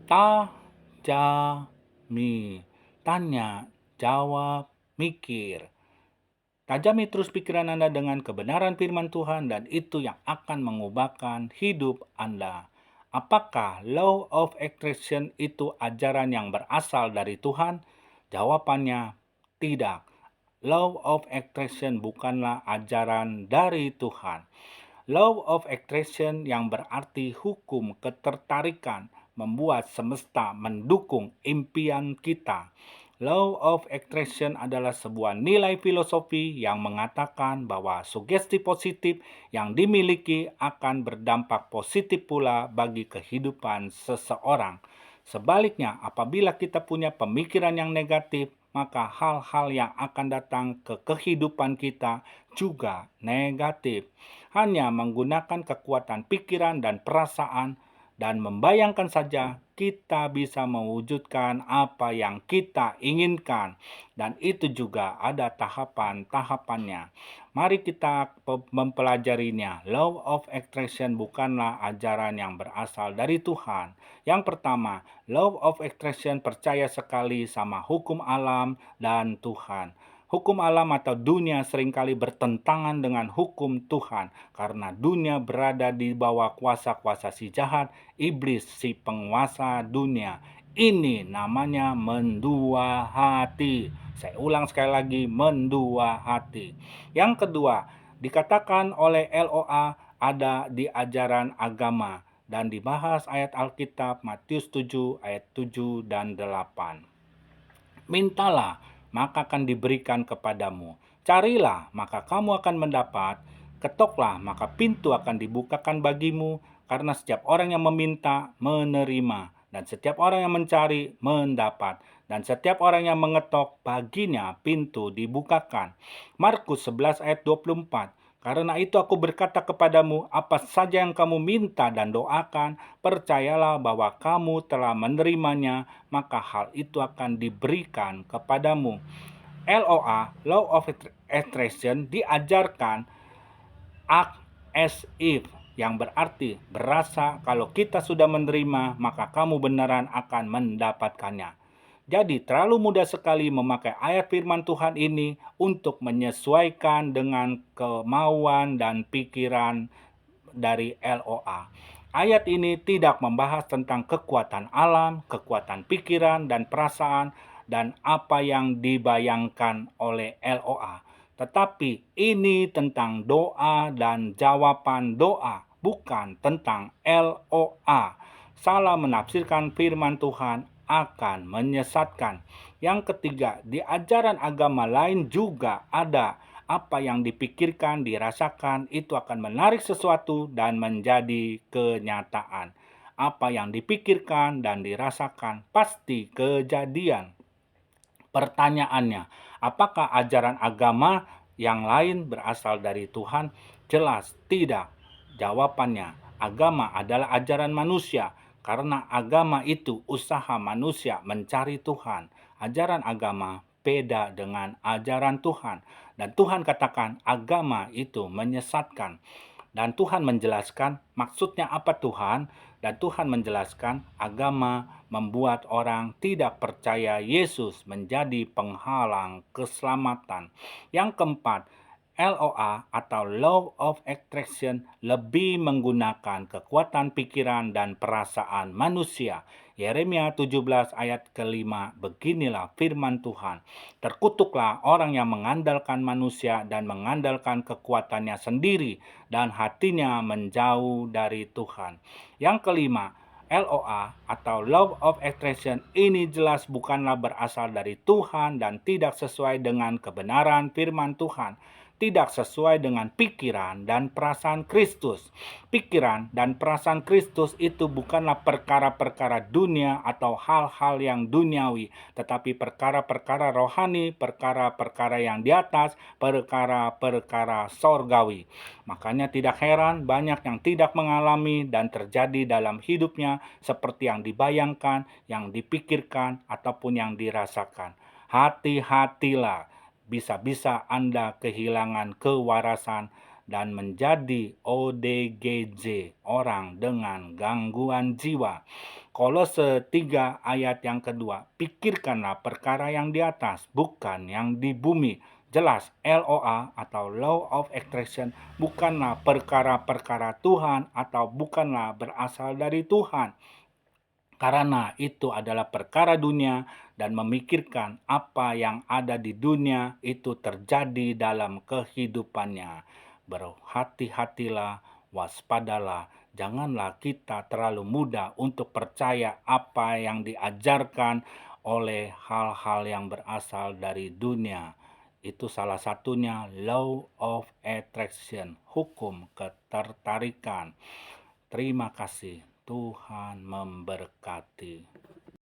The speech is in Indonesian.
Tajami, tanya, jawab, mikir. Tajami terus pikiran Anda dengan kebenaran firman Tuhan dan itu yang akan mengubahkan hidup Anda. Apakah law of attraction itu ajaran yang berasal dari Tuhan? Jawabannya tidak. Law of attraction bukanlah ajaran dari Tuhan. Law of attraction yang berarti hukum ketertarikan membuat semesta mendukung impian kita. Law of attraction adalah sebuah nilai filosofi yang mengatakan bahwa sugesti positif yang dimiliki akan berdampak positif pula bagi kehidupan seseorang. Sebaliknya, apabila kita punya pemikiran yang negatif, maka hal-hal yang akan datang ke kehidupan kita juga negatif. Hanya menggunakan kekuatan pikiran dan perasaan dan membayangkan saja kita bisa mewujudkan apa yang kita inginkan. Dan itu juga ada tahapan-tahapannya. Mari kita mempelajarinya. Law of attraction bukanlah ajaran yang berasal dari Tuhan. Yang pertama, law of attraction percaya sekali sama hukum alam dan Tuhan. Hukum alam atau dunia seringkali bertentangan dengan hukum Tuhan karena dunia berada di bawah kuasa-kuasa si jahat, iblis si penguasa dunia. Ini namanya mendua hati. Saya ulang sekali lagi, mendua hati. Yang kedua, dikatakan oleh LOA ada di ajaran agama dan dibahas ayat Alkitab Matius 7 ayat 7 dan 8. Mintalah, maka akan diberikan kepadamu. Carilah, maka kamu akan mendapat. Ketoklah, maka pintu akan dibukakan bagimu. Karena setiap orang yang meminta, menerima. Dan setiap orang yang mencari, mendapat. Dan setiap orang yang mengetok, baginya pintu dibukakan. Markus 11 ayat 24. Karena itu aku berkata kepadamu, apa saja yang kamu minta dan doakan, percayalah bahwa kamu telah menerimanya, maka hal itu akan diberikan kepadamu. LOA, Law of Attraction, diajarkan act as if, yang berarti berasa kalau kita sudah menerima, maka kamu benaran akan mendapatkannya. Jadi terlalu mudah sekali memakai ayat firman Tuhan ini untuk menyesuaikan dengan kemauan dan pikiran dari LOA. Ayat ini tidak membahas tentang kekuatan alam, kekuatan pikiran dan perasaan, dan apa yang dibayangkan oleh LOA. Tetapi ini tentang doa dan jawaban doa, bukan tentang LOA. Salah menafsirkan firman Tuhan akan menyesatkan. Yang ketiga, di ajaran agama lain juga ada apa yang dipikirkan, dirasakan, itu akan menarik sesuatu dan menjadi kenyataan. Apa yang dipikirkan dan dirasakan pasti kejadian. Pertanyaannya, apakah ajaran agama yang lain berasal dari Tuhan? Jelas tidak. Jawabannya, agama adalah ajaran manusia karena agama itu usaha manusia mencari Tuhan. Ajaran agama beda dengan ajaran Tuhan. Dan Tuhan katakan agama itu menyesatkan. Dan Tuhan menjelaskan maksudnya apa Tuhan, dan Tuhan menjelaskan agama membuat orang tidak percaya Yesus menjadi penghalang keselamatan. Yang keempat, LOA atau Law of Attraction lebih menggunakan kekuatan pikiran dan perasaan manusia. Yeremia 17 ayat kelima, beginilah firman Tuhan. Terkutuklah orang yang mengandalkan manusia dan mengandalkan kekuatannya sendiri dan hatinya menjauh dari Tuhan. Yang kelima, LOA atau Law of Attraction ini jelas bukanlah berasal dari Tuhan dan tidak sesuai dengan kebenaran firman Tuhan. Tidak sesuai dengan pikiran dan perasaan Kristus. Pikiran dan perasaan Kristus itu bukanlah perkara-perkara dunia atau hal-hal yang duniawi, tetapi perkara-perkara rohani, perkara-perkara yang di atas, perkara-perkara sorgawi. Makanya tidak heran banyak yang tidak mengalami dan terjadi dalam hidupnya seperti yang dibayangkan, yang dipikirkan, ataupun yang dirasakan. Hati-hatilah, bisa-bisa Anda kehilangan kewarasan dan menjadi ODGJ, orang dengan gangguan jiwa. Kolose 3 ayat yang kedua, pikirkanlah perkara yang di atas, bukan yang di bumi. Jelas, LOA atau Law of Attraction bukanlah perkara-perkara Tuhan atau bukanlah berasal dari Tuhan. Karena itu adalah perkara dunia dan memikirkan apa yang ada di dunia itu terjadi dalam kehidupannya. Berhati-hatilah, waspadalah, janganlah kita terlalu mudah untuk percaya apa yang diajarkan oleh hal-hal yang berasal dari dunia. Itu salah satunya law of attraction, hukum ketertarikan. Terima kasih. Tuhan memberkati.